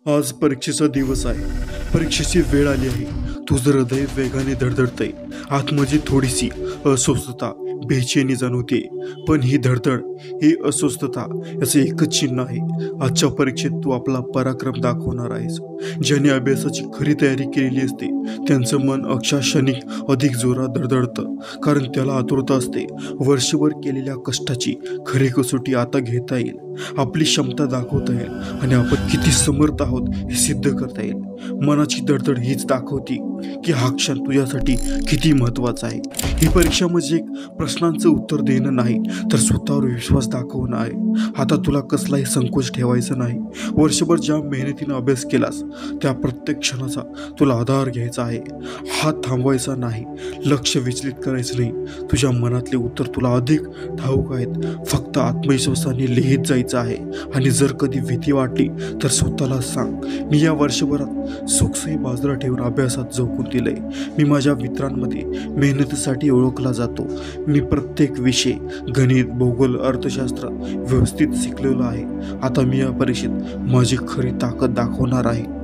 आज परीक्षेचा दिवस आहे. परीक्षेची वेळ आली आहे. तुझं हृदय वेगाने धडधडतंय. आतमध्ये थोडीशी अस्वस्थता, बेचैनी जाणवते. पण ही धडधड, ही अस्वस्थता याचं एकच चिन्ह आहे. आजच्या परीक्षेत तू आपला पराक्रम दाखवणार आहेस. ज्याने अभ्यासाची खरी तयारी केलेली असते त्यांचं मन क्षणिक अधिक जोरात धडधडतं. कारण त्याला आतुरता असते. वर्षभर केलेल्या कष्टाची खरी कसोटी आता घेता येईल. आपली क्षमता दाखवता येईल आणि आपण किती समर्थ आहोत हे सिद्ध करता येईल. मनाची धडधड हीच दाखवते की हा क्षण तुझ्यासाठी किती महत्त्वाचा आहे. ही परीक्षा म्हणजे एक प्रश्नांचं उत्तर देणं नाही, तर स्वतःवर विश्वास दाखवणं आहे. आता तुला कसलाही संकोच ठेवायचा नाही. वर्षभर ज्या मेहनतीनं अभ्यास केलास त्या प्रत्येक क्षणाचा तुला आधार घ्यायचा आहे. हात थांबवायचा नाही, लक्ष विचलित करायचं नाही. तुझ्या मनातले उत्तर तुला अधिक ठाऊक आहेत. फक्त आत्मविश्वासाने लिहित जायचं आहे. आणि जर कधी भीती वाटली तर स्वतःला सांग, मी या वर्षभरात सुखसही बाजूला ठेवून अभ्यासात झोकून दिलंय. मी माझ्या मित्रांमध्ये मेहनतीसाठी ओळखला जातो. मी प्रत्येक विषय, गणित, भूगोल, अर्थशास्त्र व्यवस्थित शिकलेलो आहे. आता मी या परीक्षेत माझी खरी ताकद दाखवणार आहे.